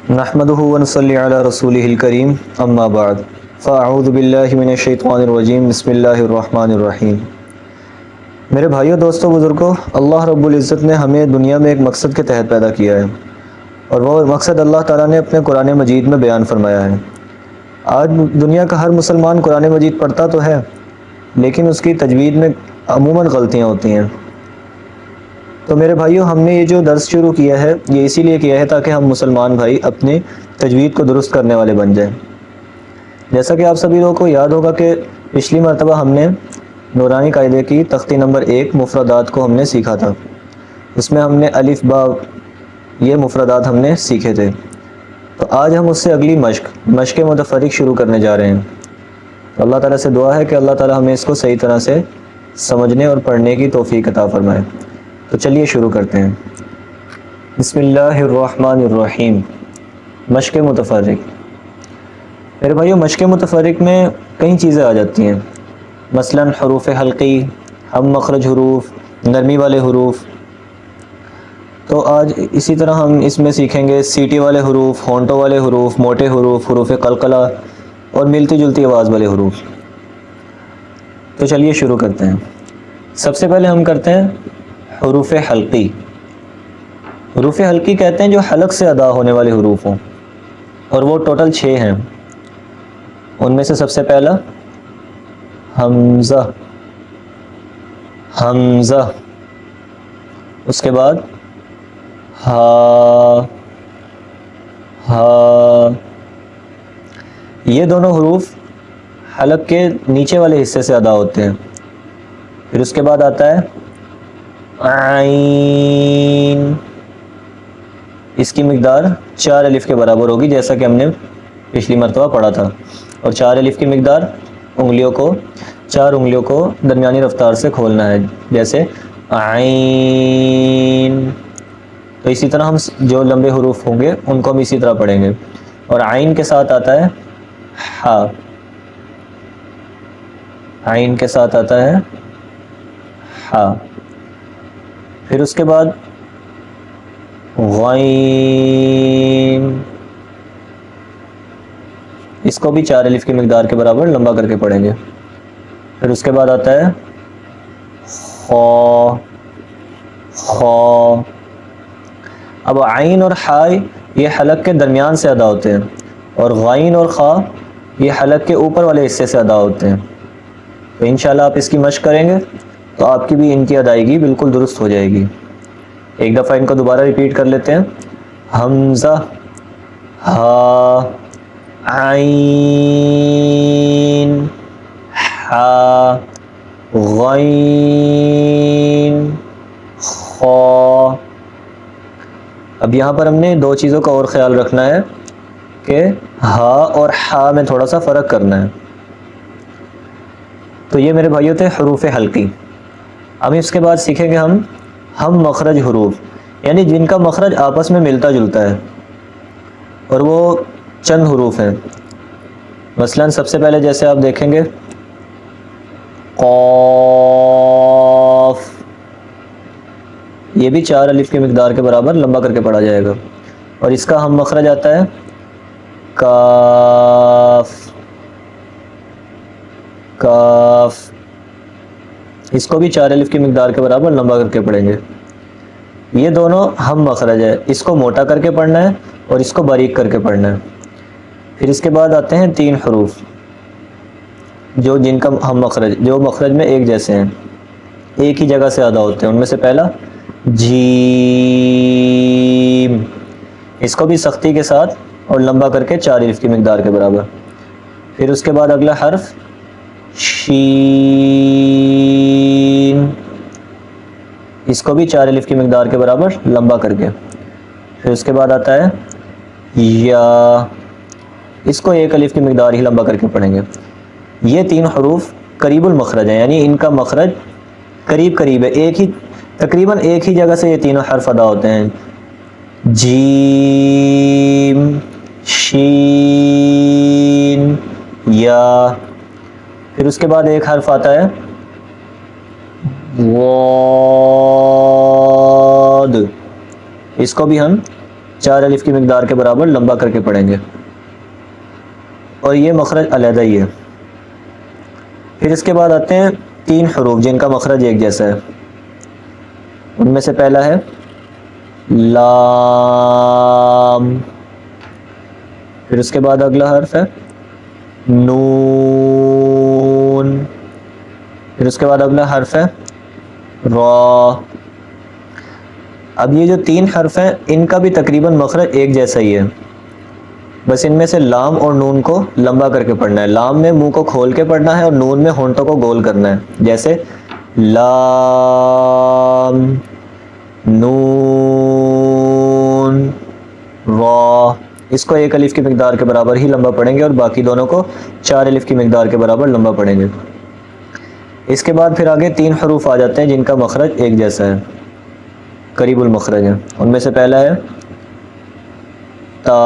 نحمده ونصلي على رسوله الكريم اما بعد فاعوذ باللہ من الشیطان الرجیم بسم اللہ الرحمن الرحیم۔ میرے بھائیوں، دوستوں، بزرگوں، اللہ رب العزت نے ہمیں دنیا میں ایک مقصد کے تحت پیدا کیا ہے، اور وہ مقصد اللہ تعالیٰ نے اپنے قرآن مجید میں بیان فرمایا ہے۔ آج دنیا کا ہر مسلمان قرآن مجید پڑھتا تو ہے، لیکن اس کی تجوید میں عموماً غلطیاں ہوتی ہیں۔ تو میرے بھائیوں، ہم نے یہ جو درس شروع کیا ہے یہ اسی لیے کیا ہے تاکہ ہم مسلمان بھائی اپنی تجوید کو درست کرنے والے بن جائیں۔ جیسا کہ آپ سبھی لوگوں کو یاد ہوگا کہ پچھلی مرتبہ ہم نے نورانی قاعدے کی تختی نمبر 1 مفردات کو ہم نے سیکھا تھا۔ اس میں ہم نے الف با یہ مفردات ہم نے سیکھے تھے۔ تو آج ہم اس سے اگلی مشق متفرق شروع کرنے جا رہے ہیں۔ تو اللہ تعالیٰ سے دعا ہے کہ اللہ تعالیٰ ہمیں اس کو صحیح طرح سے سمجھنے اور پڑھنے کی توفیق عطا فرمائے۔ تو چلیے شروع کرتے ہیں۔ بسم اللہ الرحمن الرحیم۔ مشق متفرق۔ میرے بھائیو، مشق متفرق میں کئی چیزیں آ جاتی ہیں، مثلا حروف حلقی، ہم مخرج حروف، نرمی والے حروف۔ تو آج اسی طرح ہم اس میں سیکھیں گے سیٹی والے حروف، ہونٹوں والے حروف، موٹے حروف، حروف قلقلہ اور ملتی جلتی آواز والے حروف۔ تو چلیے شروع کرتے ہیں۔ سب سے پہلے ہم کرتے ہیں حروف حلقی۔ حروف حلقی کہتے ہیں جو حلق سے ادا ہونے والے حروف ہوں، اور وہ ٹوٹل 6 ہیں۔ ان میں سے سب سے پہلا حمزہ، حمزہ، اس کے بعد ہا، ہا۔ یہ دونوں حروف حلق کے نیچے والے حصے سے ادا ہوتے ہیں۔ پھر اس کے بعد آتا ہے عین۔ اس کی مقدار 4 الف کے برابر ہوگی، جیسا کہ ہم نے پچھلی مرتبہ پڑھا تھا، اور 4 الف کی مقدار 4 انگلیوں کو درمیانی رفتار سے کھولنا ہے، جیسے عین۔ تو اسی طرح ہم جو لمبے حروف ہوں گے ان کو ہم اسی طرح پڑھیں گے۔ اور عین کے ساتھ آتا ہے ہا، عین کے ساتھ آتا ہے ہا۔ پھر اس کے بعد غین، اس کو بھی 4 الف کی مقدار کے برابر لمبا کر کے پڑھیں گے۔ پھر اس کے بعد آتا ہے خا، خا۔ اب عین اور ہا یہ حلق کے درمیان سے ادا ہوتے ہیں، اور غین اور خا یہ حلق کے اوپر والے حصے سے ادا ہوتے ہیں۔ تو انشاءاللہ آپ اس کی مشق کریں گے تو آپ کی بھی ان کی ادائیگی بالکل درست ہو جائے گی۔ ایک دفعہ ان کو دوبارہ ریپیٹ کر لیتے ہیں۔ حمزہ، ہا، عین، ہا، غین، خا۔ اب یہاں پر ہم نے 2 چیزوں کا اور خیال رکھنا ہے کہ ہا اور ہا میں تھوڑا سا فرق کرنا ہے۔ تو یہ میرے بھائیوں تھے حروف حلقی۔ اب اس کے بعد سیکھیں گے ہم مخرج حروف، یعنی جن کا مخرج آپس میں ملتا جلتا ہے، اور وہ چند حروف ہیں۔ مثلا سب سے پہلے جیسے آپ دیکھیں گے قاف، یہ بھی 4 الف کی مقدار کے برابر لمبا کر کے پڑھا جائے گا، اور اس کا ہم مخرج آتا ہے کاف، کاف۔ اس کو بھی 4 الف کی مقدار کے برابر لمبا کر کے پڑھیں گے۔ یہ دونوں ہم مخرج ہے، اس کو موٹا کر کے پڑھنا ہے اور اس کو باریک کر کے پڑھنا ہے۔ پھر اس کے بعد آتے ہیں 3 حروف جو جن کا ہم مخرج، جو مخرج میں ایک جیسے ہیں، ایک ہی جگہ سے ادا ہوتے ہیں۔ ان میں سے پہلا جیم، اس کو بھی سختی کے ساتھ اور لمبا کر کے 4 الف کی مقدار کے برابر۔ پھر اس کے بعد اگلا حرف شین، اس کو بھی 4 الف کی مقدار کے برابر لمبا کر کے۔ پھر اس کے بعد آتا ہے یا، اس کو 1 الف کی مقدار ہی لمبا کر کے پڑھیں گے۔ یہ 3 حروف قریب المخرج ہیں، یعنی ان کا مخرج قریب قریب ہے، تقریباً ایک ہی جگہ سے یہ تینوں حرف ادا ہوتے ہیں۔ جیم، شین، یا۔ پھر اس کے بعد ایک حرف آتا ہے واد، اس کو بھی ہم 4 الف کی مقدار کے برابر لمبا کر کے پڑھیں گے، اور یہ مخرج علیحدہ ہی ہے۔ پھر اس کے بعد آتے ہیں 3 حروف جن کا مخرج ایک جیسا ہے، ان میں سے پہلا ہے لام، پھر اس کے بعد اگلا حرف ہے نون، پھر اس کے بعد اگلا حرف ہے را۔ اب یہ جو 3 حرف ہیں ان کا بھی تقریباً مخرج ایک جیسا ہی ہے، بس ان میں سے لام اور نون کو لمبا کر کے پڑھنا ہے۔ لام میں منہ کو کھول کے پڑھنا ہے اور نون میں ہونٹوں کو گول کرنا ہے، جیسے لام نون را۔ اس کو 1 الف کی مقدار کے برابر ہی لمبا پڑھیں گے اور باقی دونوں کو 4 الف کی مقدار کے برابر لمبا پڑھیں گے۔ اس کے بعد پھر آگے 3 حروف آ جاتے ہیں جن کا مخرج ایک جیسا ہے، قریب المخرج ہے۔ ان میں سے پہلا ہے تا،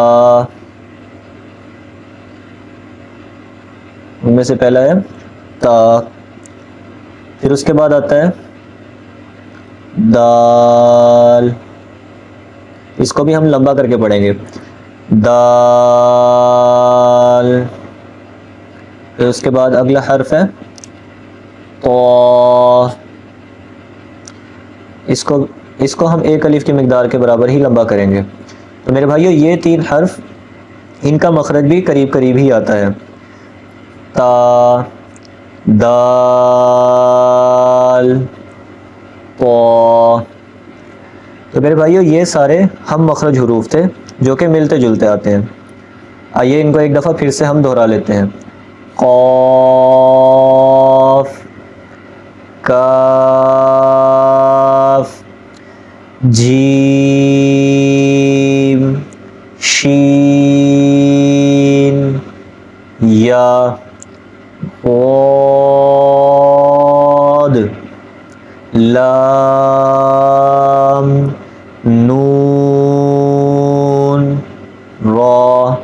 ان میں سے پہلا ہے تا، پھر اس کے بعد آتا ہے دال، اس کو بھی ہم لمبا کر کے پڑھیں گے، دال۔ پھر اس کے بعد اگلا حرف ہے طا، اس کو ہم 1 الف کی مقدار کے برابر ہی لمبا کریں گے۔ تو میرے بھائیو یہ 3 حرف ان کا مخرج بھی قریب قریب ہی آتا ہے، تا، دال، طا۔ تو میرے بھائیو یہ سارے ہم مخرج حروف تھے جو کہ ملتے جلتے آتے ہیں۔ آئیے ان کو ایک دفعہ پھر سے ہم دہرا لیتے ہیں، قاف، کاف، جیم، شین، یا، صاد، لام، نون، را،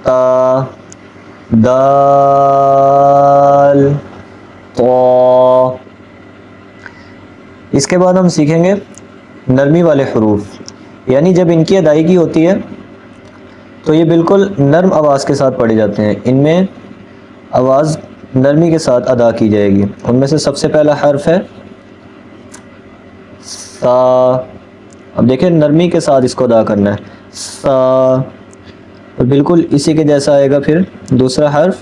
تا، دال، طا۔ اس کے بعد ہم سیکھیں گے نرمی والے حروف، یعنی جب ان کی ادائیگی ہوتی ہے تو یہ بالکل نرم آواز کے ساتھ پڑھے جاتے ہیں، ان میں آواز نرمی کے ساتھ ادا کی جائے گی۔ ان میں سے سب سے پہلا حرف ہے سا، اب دیکھیں نرمی کے ساتھ اس کو ادا کرنا ہے، سا، اور بالکل اسی کے جیسا آئے گا۔ پھر دوسرا حرف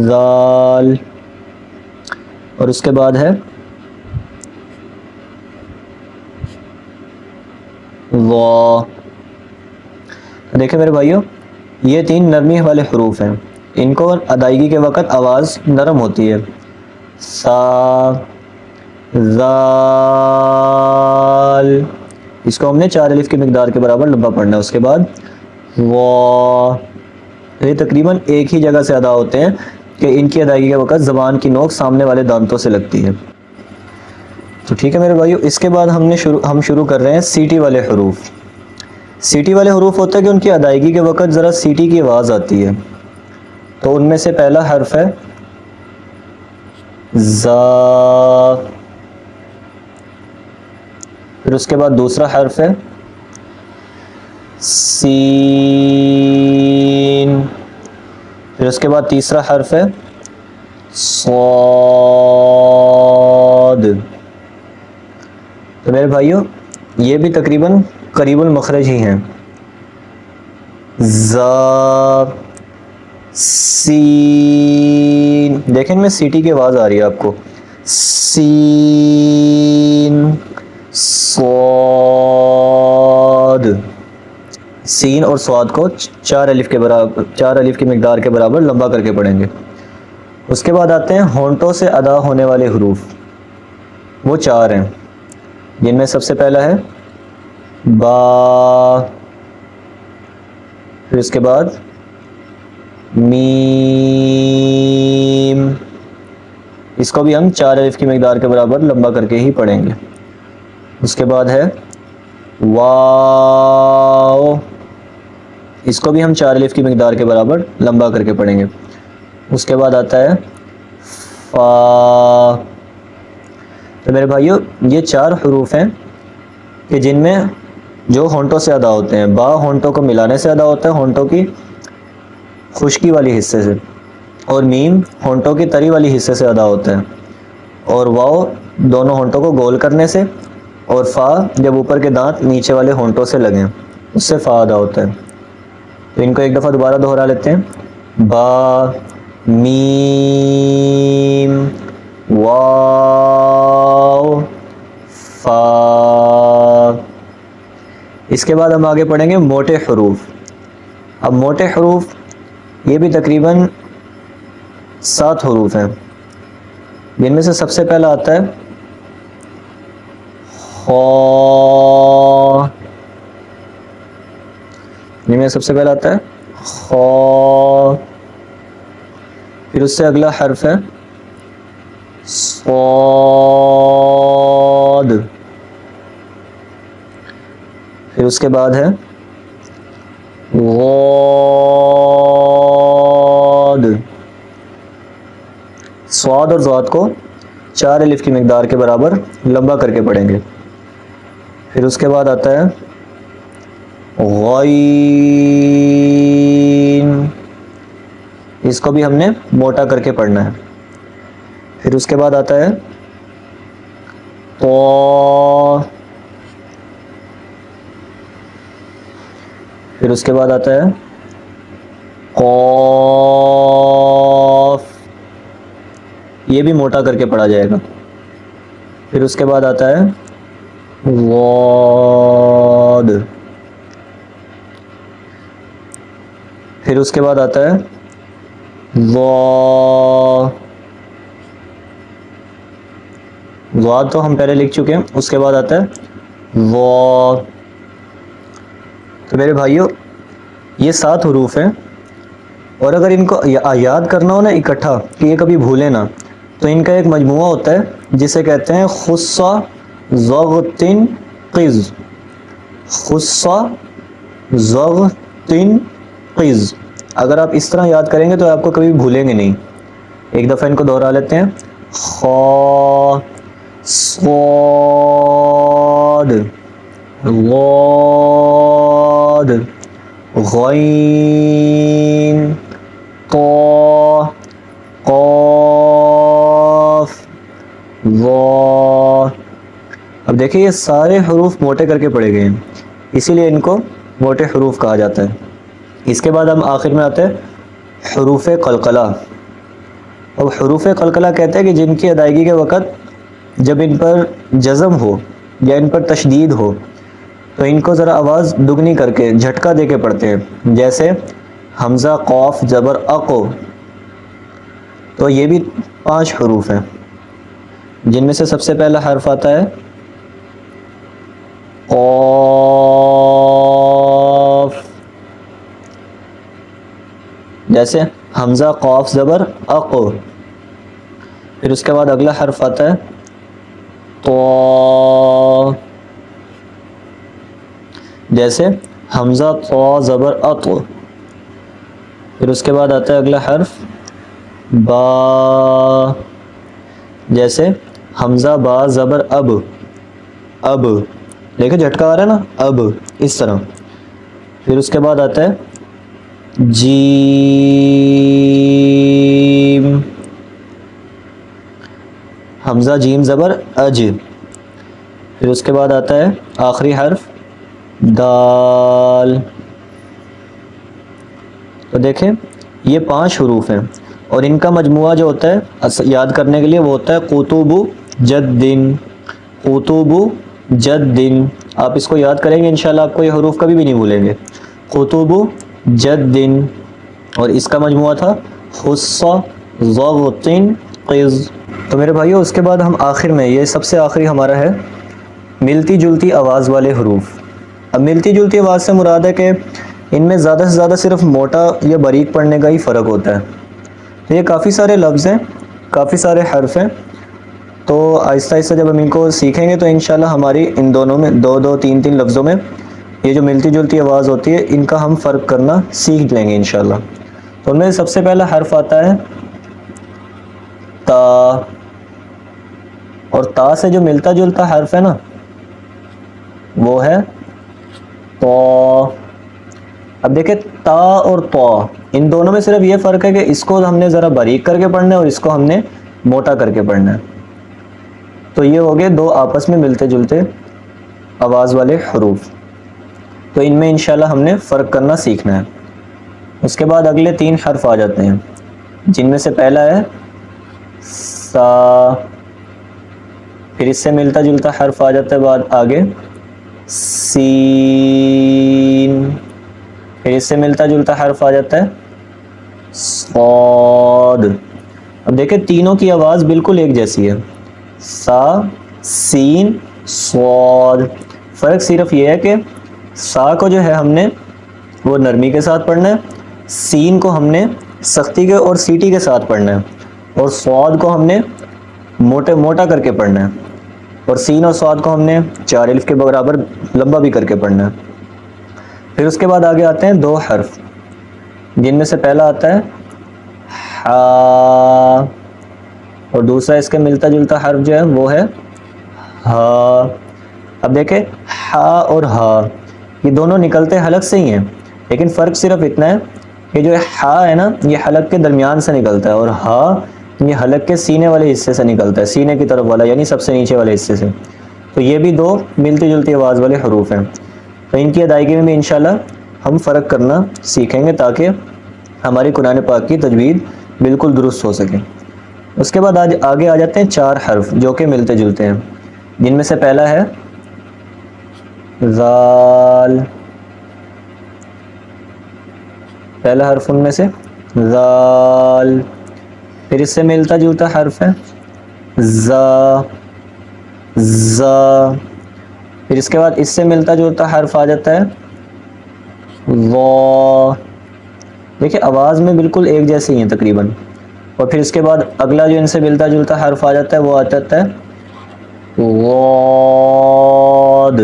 زال، اور اس کے بعد ہے وا۔ دیکھیں میرے بھائیوں یہ 3 نرمی والے حروف ہیں، ان کو ادائیگی کے وقت آواز نرم ہوتی ہے، سا، زال، اس کو ہم نے 4 الف کی مقدار کے برابر لمبا پڑھنا ہے۔ اس کے بعد وا، یہ تقریباً ایک ہی جگہ سے ادا ہوتے ہیں کہ ان کی ادائیگی کے وقت زبان کی نوک سامنے والے دانتوں سے لگتی ہے۔ تو ٹھیک ہے میرے بھائیو، اس کے بعد ہم شروع کر رہے ہیں سیٹی والے حروف۔ سیٹی والے حروف ہوتا ہے کہ ان کی ادائیگی کے وقت ذرا سیٹی کی آواز آتی ہے، تو ان میں سے پہلا حرف ہے زا، پھر اس کے بعد دوسرا حرف ہے سین، پھر اس کے بعد تیسرا حرف ہے صاد۔ تو میرے بھائیوں یہ بھی تقریباً قریب المخرج ہی ہیں، زا، سین، دیکھیں میں سیٹی کی آواز آ رہی ہے آپ کو، سین، صاد۔ سین اور صاد کو 4 الف کے برابر، 4 الف کی مقدار کے برابر لمبا کر کے پڑھیں گے۔ اس کے بعد آتے ہیں ہونٹوں سے ادا ہونے والے حروف، وہ 4 ہیں، جن میں سب سے پہلا ہے با، پھر اس کے بعد میم، اس کو بھی ہم 4 الف کی مقدار کے برابر لمبا کر کے ہی پڑھیں گے۔ اس کے بعد ہے واو، اس کو بھی ہم 4 الف کی مقدار کے برابر لمبا کر کے پڑھیں گے۔ اس کے بعد آتا ہے فا۔ تو میرے بھائیو یہ 4 حروف ہیں کہ جن میں جو ہونٹوں سے ادا ہوتے ہیں، با ہونٹوں کو ملانے سے ادا ہوتا ہے، ہونٹوں کی خشکی والی حصے سے، اور میم ہونٹوں کی تری والی حصے سے ادا ہوتا ہے، اور واو دونوں ہونٹوں کو گول کرنے سے، اور فا جب اوپر کے دانت نیچے والے ہونٹوں سے لگیں اس سے فا ادا ہوتا ہے۔ تو ان کو ایک دفعہ دوبارہ دہرا لیتے ہیں، با، میم، واو، فا۔ اس کے بعد ہم آگے پڑھیں گے موٹے حروف۔ اب موٹے حروف یہ بھی تقریباً 7 حروف ہیں، جن میں سے سب سے پہلا آتا ہے خا، جن میں سب سے پہلا آتا ہے خا، پھر اس سے اگلا حرف ہے صاد، پھر اس کے بعد ہے غاد، صاد اور ضاد کو 4 الف کی مقدار کے برابر لمبا کر کے پڑھیں گے۔ پھر اس کے بعد آتا ہے غین، اس کو بھی ہم نے موٹا کر کے پڑھنا ہے۔ پھر اس کے بعد آتا ہے طا، پھر اس کے بعد آتا ہے قاف، یہ بھی موٹا کر کے پڑھا جائے گا۔ پھر اس کے بعد آتا ہے ضاد، پھر اس کے بعد آتا ہے ضا، ضاد تو ہم پہلے لکھ چکے ہیں۔ اس کے بعد آتا ہے ضا۔ تو میرے بھائیوں یہ 7 حروف ہیں، اور اگر ان کو یاد کرنا ہو نا اکٹھا کہ یہ کبھی بھولے نا، تو ان کا ایک مجموعہ ہوتا ہے جسے کہتے ہیں خصہ ضغطن قز، خصہ ضغطن قز۔ اگر آپ اس طرح یاد کریں گے تو آپ کو کبھی بھولیں گے نہیں۔ ایک دفعہ ان کو دہرا لیتے ہیں، خا، صاد، غاد، غین، طا، قاف، ضا۔ اب دیکھیں یہ سارے حروف موٹے کر کے پڑھے گئے ہیں، اسی لیے ان کو موٹے حروف کہا جاتا ہے۔ اس کے بعد ہم آخر میں آتے ہیں حروف قلقلہ۔ اب حروف قلقلہ کہتے ہیں کہ جن کی ادائیگی کے وقت جب ان پر جزم ہو یا ان پر تشدید ہو تو ان کو ذرا آواز دگنی کر کے جھٹکا دے کے پڑھتے ہیں، جیسے حمزہ قاف زبر اقو۔ تو یہ بھی 5 حروف ہیں، جن میں سے سب سے پہلا حرف آتا ہے قاف، جیسے حمزہ قاف زبر اقو۔ پھر اس کے بعد اگلا حرف آتا ہے طا، جیسے حمزہ طا زبر اطو۔ پھر اس کے بعد آتا ہے اگلا حرف با، جیسے حمزہ با زبر اب، اب دیکھیں جھٹکا آ رہا ہے نا، اب اس طرح۔ پھر اس کے بعد آتا ہے جیم، حمزہ جیم زبر اج۔ پھر اس کے بعد آتا ہے آخری حرف دال۔ تو دیکھیں یہ 5 حروف ہیں، اور ان کا مجموعہ جو ہوتا ہے یاد کرنے کے لیے وہ ہوتا ہے قطب جدن، قطب جدن۔ آپ اس کو یاد کریں گے انشاءاللہ آپ کو یہ حروف کبھی بھی نہیں بھولیں گے، قطب جدن۔ اور اس کا مجموعہ تھا خصہ ضغطن قز۔ تو میرے بھائیو اس کے بعد ہم آخر میں، یہ سب سے آخری ہمارا ہے ملتی جلتی آواز والے حروف۔ اب ملتی جلتی آواز سے مراد ہے کہ ان میں زیادہ سے زیادہ صرف موٹا یا باریک پڑھنے کا ہی فرق ہوتا ہے۔ تو یہ کافی سارے لفظ ہیں، کافی سارے حرف ہیں، تو آہستہ آہستہ جب ہم ان کو سیکھیں گے تو انشاءاللہ ہماری ان دونوں میں 2-3 لفظوں میں یہ جو ملتی جلتی آواز ہوتی ہے ان کا ہم فرق کرنا سیکھ لیں گے انشاءاللہ۔ تو ان میں سب سے پہلا حرف آتا ہے تا، اور تا سے جو ملتا جلتا حرف ہے نا وہ ہے تو۔ اب دیکھیں تا اور تو، ان دونوں میں صرف یہ فرق ہے کہ اس کو ہم نے ذرا باریک کر کے پڑھنا ہے اور اس کو ہم نے موٹا کر کے پڑھنا ہے۔ تو یہ ہو گئے دو آپس میں ملتے جلتے آواز والے حروف، تو ان میں انشاءاللہ ہم نے فرق کرنا سیکھنا ہے۔ اس کے بعد اگلے 3 حرف آ جاتے ہیں، جن میں سے پہلا ہے سا، پھر اس سے ملتا جلتا حرف آ جاتا ہے بعد آگے سین، پھر اس سے ملتا جلتا حرف آ جاتا ہے صاد۔ اب دیکھیں تینوں کی آواز بالکل ایک جیسی ہے، سا، سین، صاد۔ فرق صرف یہ ہے کہ سا کو جو ہے ہم نے وہ نرمی کے ساتھ پڑھنا ہے، سین کو ہم نے سختی کے اور سیٹی کے ساتھ پڑھنا ہے، اور صاد کو ہم نے موٹا کر کے پڑھنا ہے، اور سین اور صاد کو ہم نے 4 الف کے برابر لمبا بھی کر کے پڑھنا ہے۔ پھر اس کے بعد آگے آتے ہیں 2 حرف، جن میں سے پہلا آتا ہے ہا، اور دوسرا اس کے ملتا جلتا حرف جو ہے وہ ہے ہا۔ اب دیکھیں ہا اور ہا یہ دونوں نکلتے حلق سے ہی ہیں، لیکن فرق صرف اتنا ہے کہ جو ہا ہے نا یہ حلق کے درمیان سے نکلتا ہے، اور ہا یہ حلق کے سینے والے حصے سے نکلتا ہے، سینے کی طرف والا یعنی سب سے نیچے والے حصے سے۔ تو یہ بھی 2 ملتی جلتی آواز والے حروف ہیں، تو ان کی ادائیگی میں بھی انشاءاللہ ہم فرق کرنا سیکھیں گے تاکہ ہماری قرآن پاک کی تجوید بالکل درست ہو سکے۔ اس کے بعد آگے آ جاتے ہیں 4 حرف جو کہ ملتے جلتے ہیں، جن میں سے پہلا ہے ذال، پہلا حرف ان میں سے ذال، پھر اس سے ملتا جلتا حرف ہے زا، زا، پھر اس کے بعد اس سے ملتا جلتا حرف آ جاتا ہے وا۔ دیکھیں آواز میں بالکل ایک جیسے ہی ہیں تقریباً، اور پھر اس کے بعد اگلا جو ان سے ملتا جلتا حرف آ جاتا ہے وہ آ جاتا ہے غاد۔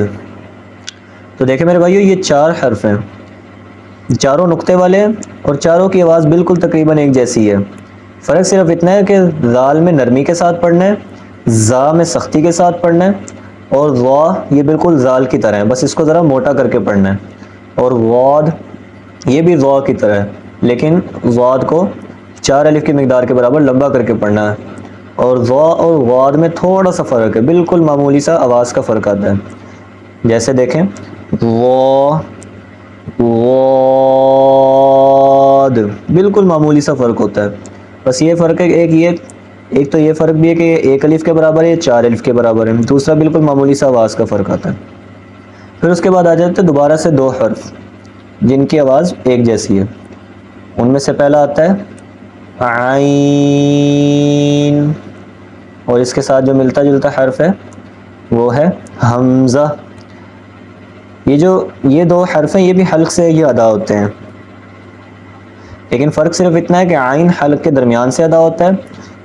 تو دیکھیں میرے بھائیو یہ 4 حرف ہیں، چاروں نقطے والے ہیں اور چاروں کی آواز بالکل تقریباً ایک جیسی ہے۔ فرق صرف اتنا ہے کہ ذال میں نرمی کے ساتھ پڑھنا ہے، زا میں سختی کے ساتھ پڑھنا ہے، اور وا یہ بالکل ذال کی طرح ہے، بس اس کو ذرا موٹا کر کے پڑھنا ہے، اور غاد یہ بھی وا کی طرح ہے لیکن غاد کو 4 الف کی مقدار کے برابر لمبا کر کے پڑھنا ہے، اور وا اور غاد میں تھوڑا سا فرق ہے، بالکل معمولی سا آواز کا فرق آتا ہے۔ جیسے دیکھیں وا، واد، بالکل معمولی سا فرق ہوتا ہے، بس یہ فرق ہے ایک تو یہ فرق بھی ہے کہ یہ 1 الف کے برابر ہے، 4 الف کے برابر ہے، دوسرا بالکل معمولی سا آواز کا فرق آتا ہے۔ پھر اس کے بعد آ جاتے ہیں دوبارہ سے 2 حرف جن کی آواز ایک جیسی ہے، ان میں سے پہلا آتا ہے عین، اور اس کے ساتھ جو ملتا جلتا حرف ہے وہ ہے حمزہ۔ یہ 2 حرف ہیں، یہ بھی حلق سے ہی ادا ہوتے ہیں، لیکن فرق صرف اتنا ہے کہ عین حلق کے درمیان سے ادا ہوتا ہے،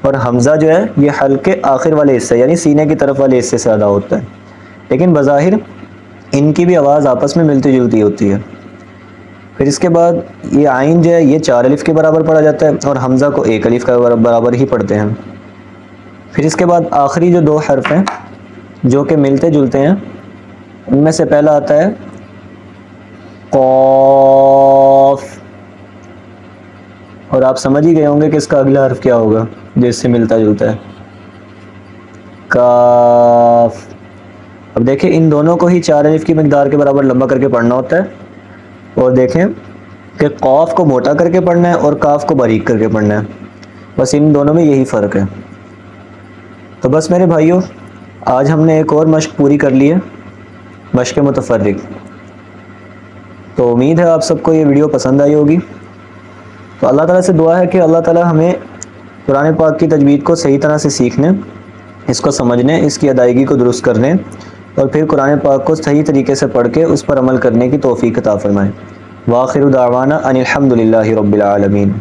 اور حمزہ جو ہے یہ حلق کے آخر والے حصے یعنی سینے کی طرف والے حصے سے ادا ہوتا ہے، لیکن بظاہر ان کی بھی آواز آپس میں ملتی جلتی ہوتی ہے۔ پھر اس کے بعد یہ عین جو ہے یہ 4 الف کے برابر پڑھا جاتا ہے، اور حمزہ کو 1 الف کا برابر ہی پڑھتے ہیں۔ پھر اس کے بعد آخری جو 2 حرف ہیں جو کہ ملتے جلتے ہیں، ان میں سے پہلا آتا ہے قاف، اور آپ سمجھ ہی گئے ہوں گے کہ اس کا اگلا حرف کیا ہوگا جو اس سے ملتا جلتا ہے، کاف۔ اب دیکھیں ان دونوں کو ہی 4 الف کی مقدار کے برابر لمبا کر کے پڑھنا ہوتا ہے، اور دیکھیں کہ قاف کو موٹا کر کے پڑھنا ہے اور کاف کو باریک کر کے پڑھنا ہے، بس ان دونوں میں یہی فرق ہے۔ تو بس میرے بھائیوں آج ہم نے ایک اور مشق پوری کر لی ہے، مشق متفرق۔ تو امید ہے آپ سب کو یہ ویڈیو پسند آئی ہوگی، تو اللہ تعالیٰ سے دعا ہے کہ اللہ تعالیٰ ہمیں قرآن پاک کی تجوید کو صحیح طرح سے سیکھنے، اس کو سمجھنے، اس کی ادائیگی کو درست کرنے، اور پھر قرآن پاک کو صحیح طریقے سے پڑھ کے اس پر عمل کرنے کی توفیق عطا فرمائے۔ وآخر دعوانا ان الحمد للہ رب العالمین۔